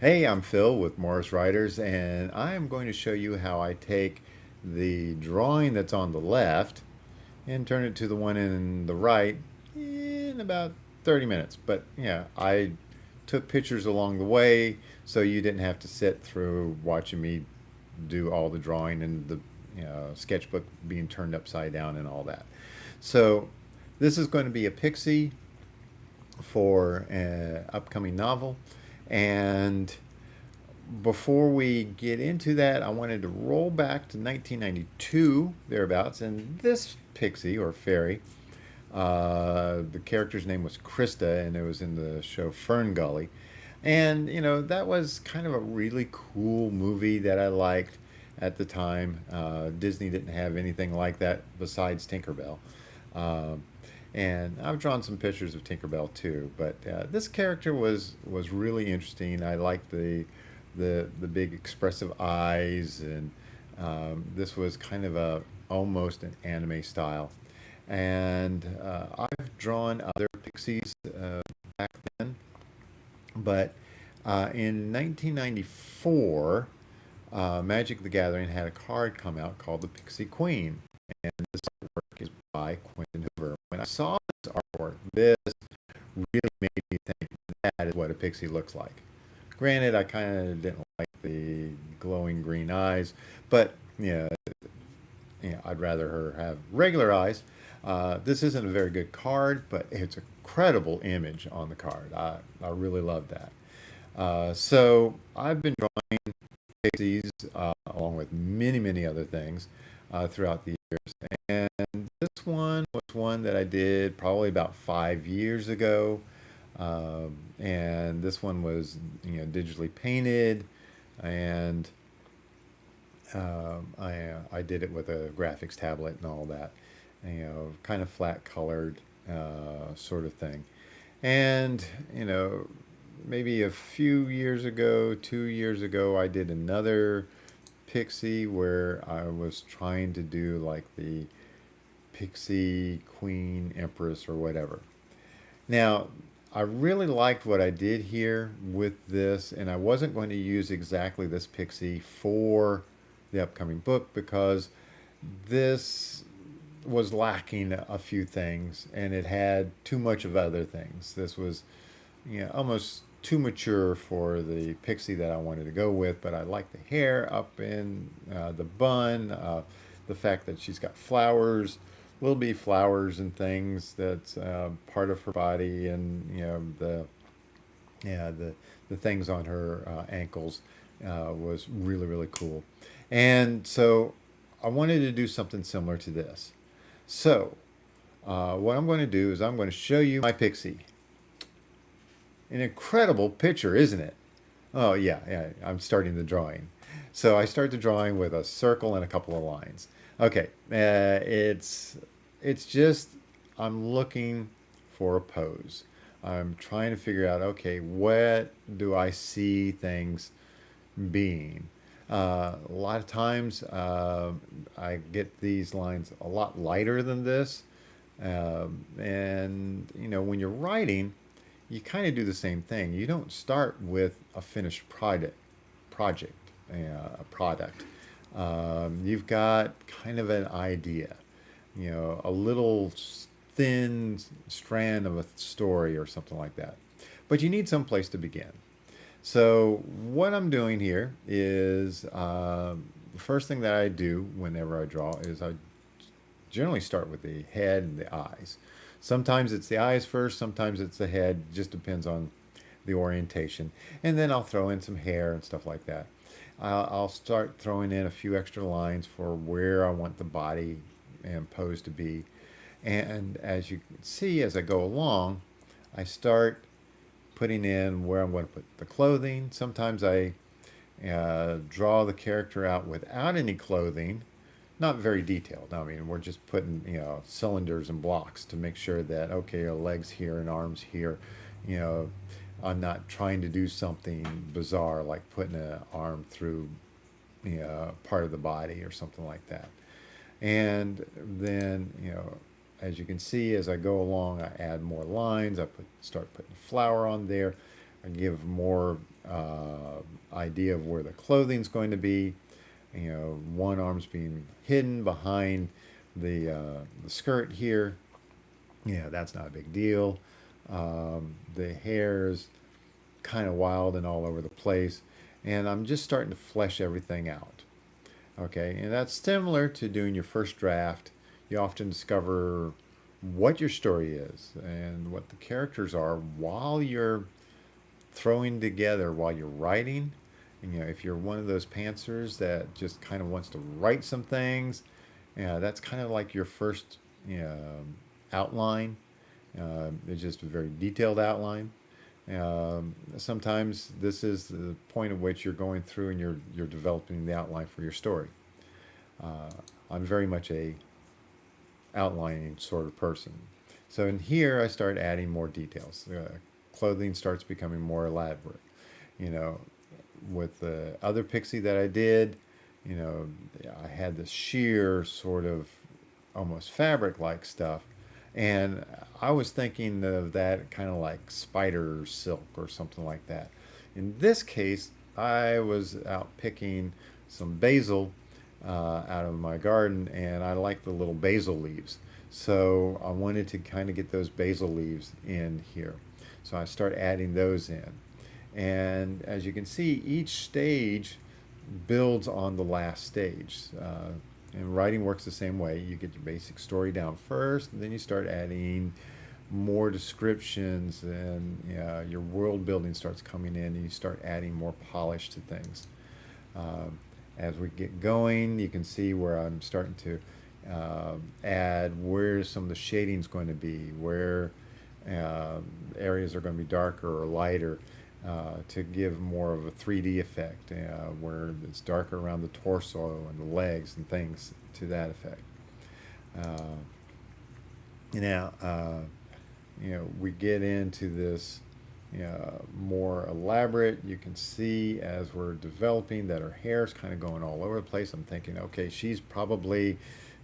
Hey, I'm Phil with Morris Writers, and I am going to show you how I take the drawing that's on the left and turn it to the one in the right in about 30 minutes. But yeah, I took pictures along the way so you didn't have to sit through watching me do all the drawing and the sketchbook being turned upside down and all that. So this is going to be a Pixie for an upcoming novel. And before we get into that, I wanted to roll back to 1992, thereabouts, and this pixie or fairy, the character's name was Krista, and it was in the show Fern Gully. And, that was kind of a really cool movie that I liked at the time. Disney didn't have anything like that besides Tinkerbell. Um, and I've drawn some pictures of Tinkerbell too, but this character was really interesting. I liked the big expressive eyes, and this was kind of a almost an anime style. And I've drawn other pixies back then, but in 1994, Magic the Gathering had a card come out called the Pixie Queen, and this artwork is by Quentin Hoover. When I saw this artwork, this really made me think that is what a pixie looks like. Granted, I kind of didn't like the glowing green eyes, but I'd rather her have regular eyes. This isn't a very good card, but it's a credible image on the card. I really love that. So I've been drawing pixies along with many, many other things throughout the years. And this one was one that I did probably about 5 years ago. And this one was, digitally painted, and I did it with a graphics tablet and all that, kind of flat colored sort of thing. And, maybe a few years ago, 2 years ago, I did another Pixie where I was trying to do like the Pixie Queen Empress or whatever. Now, I really liked what I did here with this, and I wasn't going to use exactly this pixie for the upcoming book because this was lacking a few things and it had too much of other things. This was, almost too mature for the pixie that I wanted to go with, but I like the hair up in the bun, the fact that she's got flowers, will be flowers and things that's part of her body, and the things on her ankles was really really cool, and so I wanted to do something similar to this. So what I'm going to do is I'm going to show you my pixie. An incredible picture, isn't it? Oh yeah, yeah. I'm starting the drawing. So I start the drawing with a circle and a couple of lines. Okay, it's just I'm looking for a pose. I'm trying to figure out, okay, what do I see things being? A lot of times I get these lines a lot lighter than this. And, when you're writing, you kind of do the same thing. You don't start with a finished project, a product. You've got kind of an idea, a little thin strand of a story or something like that. But you need some place to begin. So what I'm doing here is the first thing that I do whenever I draw is I generally start with the head and the eyes. Sometimes it's the eyes first, sometimes it's the head, just depends on the orientation. And then I'll throw in some hair and stuff like that. I'll start throwing in a few extra lines for where I want the body and pose to be. And as you can see, as I go along, I start putting in where I'm going to put the clothing. Sometimes I draw the character out without any clothing, not very detailed. I mean, we're just putting, cylinders and blocks to make sure that, okay, legs here and arms here. You know, I'm not trying to do something bizarre like putting an arm through, part of the body or something like that. And then, as you can see, as I go along, I add more lines. Start putting flour on there. give more idea of where the clothing's going to be. One arm's being hidden behind the skirt here. That's not a big deal. The hair's kind of wild and all over the place, and I'm just starting to flesh everything out. Okay, and that's similar to doing your first draft. You often discover what your story is and what the characters are while you're throwing together, while you're writing. And, if you're one of those pantsers that just kind of wants to write some things, that's kind of like your first outline. It's just a very detailed outline. Sometimes this is the point at which you're going through and you're developing the outline for your story. I'm very much a outlining sort of person. So in here, I start adding more details. Clothing starts becoming more elaborate. You know, with the other Pixie that I did, I had this sheer sort of almost fabric-like stuff. And I was thinking of that kind of like spider silk or something like that. In this case, I was out picking some basil out of my garden, and I like the little basil leaves. So I wanted to kind of get those basil leaves in here. So I start adding those in. And as you can see, each stage builds on the last stage. And writing works the same way. You get your basic story down first, and then you start adding more descriptions, and your world building starts coming in, and you start adding more polish to things. As we get going, you can see where I'm starting to add where some of the shading is going to be, where areas are going to be darker or lighter, to give more of a 3D effect, where it's darker around the torso and the legs and things to that effect. Now, we get into this more elaborate. You can see as we're developing that her hair's kind of going all over the place. I'm thinking, okay, she's probably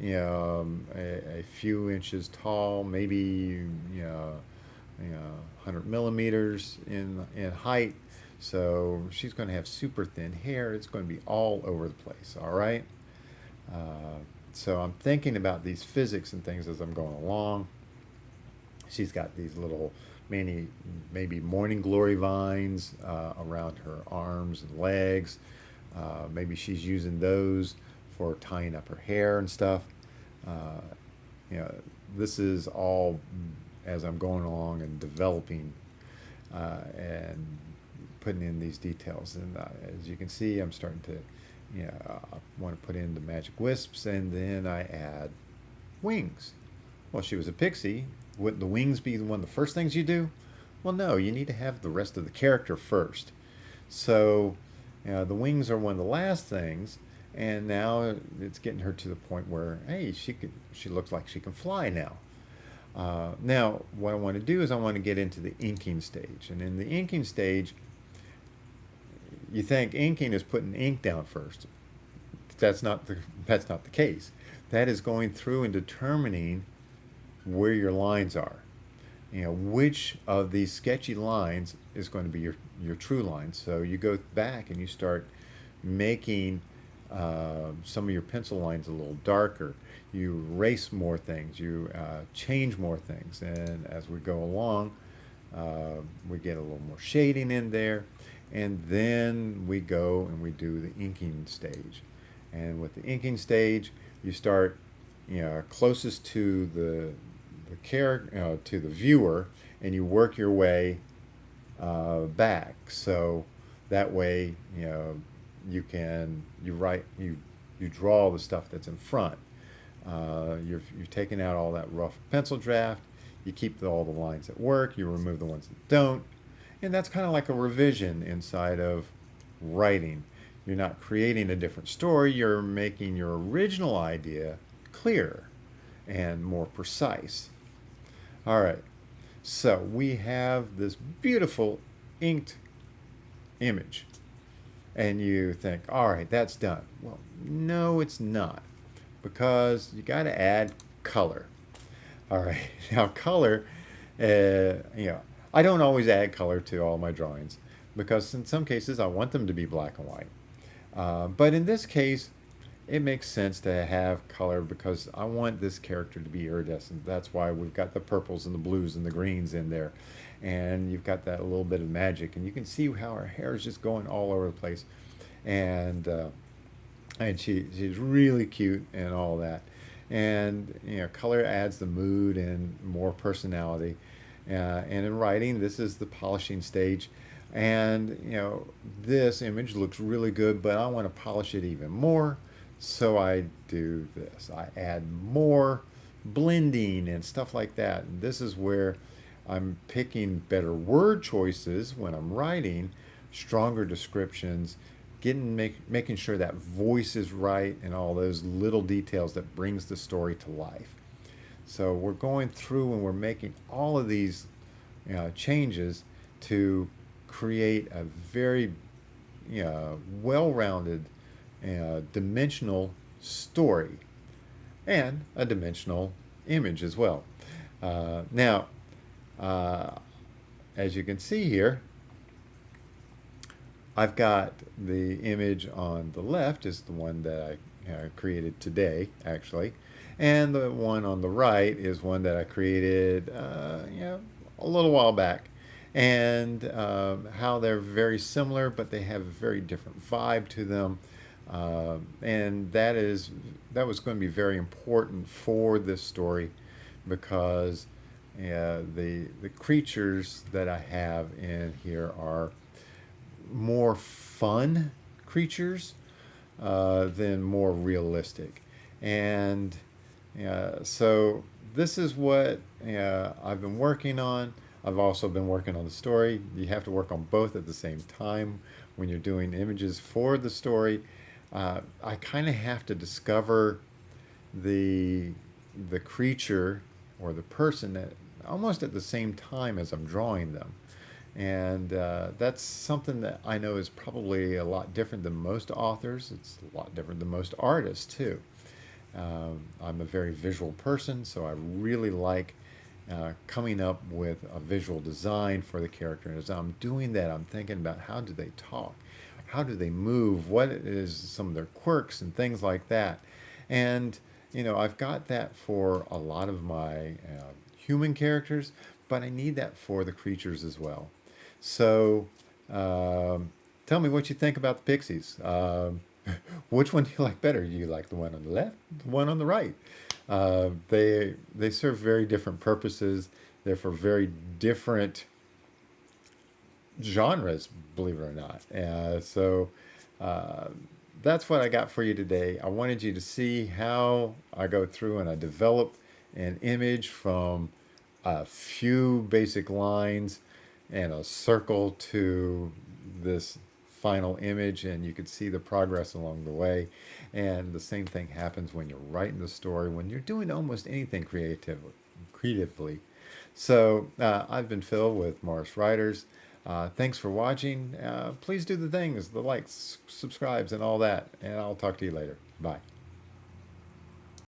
a few inches tall, maybe 100 millimeters in height. So she's going to have super thin hair. It's going to be all over the place. All right. So I'm thinking about these physics and things as I'm going along. She's got these little maybe morning glory vines around her arms and legs. Maybe she's using those for tying up her hair and stuff. This is all as I'm going along and developing and putting in these details. And as you can see, I'm starting to, I want to put in the magic wisps, and then I add wings. Well, she was a pixie. Wouldn't the wings be one of the first things you do? Well, no, you need to have the rest of the character first. So the wings are one of the last things, and now it's getting her to the point where, hey, she looks like she can fly now. Now, what I want to do is I want to get into the inking stage. And in the inking stage, you think inking is putting ink down first. That's not the case. That is going through and determining where your lines are. Which of these sketchy lines is going to be your true lines. So you go back and you start making some of your pencil lines a little darker. You erase more things. You change more things. And as we go along, we get a little more shading in there. And then we go and we do the inking stage. And with the inking stage, you start closest to the character, to the viewer, and you work your way back. So that way, you draw the stuff that's in front. You've taken out all that rough pencil draft. You keep all the lines that work. You remove the ones that don't. And that's kind of like a revision inside of writing. You're not creating a different story. You're making your original idea clearer and more precise. All right. So we have this beautiful inked image. And you think, all right, that's done. Well, no, it's not. Because you got to add color. All right. Now, color, I don't always add color to all my drawings because in some cases I want them to be black and white. But in this case, it makes sense to have color because I want this character to be iridescent. That's why we've got the purples and the blues and the greens in there. And you've got that little bit of magic. And you can see how her hair is just going all over the place. And she's really cute and all that. And color adds the mood and more personality. And in writing, this is the polishing stage. And this image looks really good, but I want to polish it even more. So I do this. I add more blending and stuff like that. And this is where I'm picking better word choices when I'm writing, stronger descriptions, making sure that voice is right and all those little details that brings the story to life. So we're going through and we're making all of these changes to create a very well-rounded dimensional story and a dimensional image as well. Now, as you can see here, I've got the image on the left is the one that I created today, actually. And the one on the right is one that I created a little while back. And how they're very similar, but they have a very different vibe to them. And that was going to be very important for this story because the creatures that I have in here are more fun creatures than more realistic. And so this is what I've been working on. I've also been working on the story. You have to work on both at the same time when you're doing images for the story. I kind of have to discover the creature or the person almost at the same time as I'm drawing them. And that's something that I know is probably a lot different than most authors. It's a lot different than most artists, too. I'm a very visual person, so I really like coming up with a visual design for the character. And as I'm doing that, I'm thinking about how do they talk? How do they move? What is some of their quirks and things like that? And, I've got that for a lot of my human characters, but I need that for the creatures as well. So tell me what you think about the Pixies. Which one do you like better? Do you like the one on the left, the one on the right? They serve very different purposes. They're for very different genres, believe it or not. So that's what I got for you today. I wanted you to see how I go through and I develop an image from a few basic lines and a circle to this final image, and you could see the progress along the way. And the same thing happens when you're writing the story, when you're doing almost anything creatively. So I've been Phil with Morris Writers. Thanks for watching. Please do the things, the likes, subscribes, and all that. And I'll talk to you later. Bye.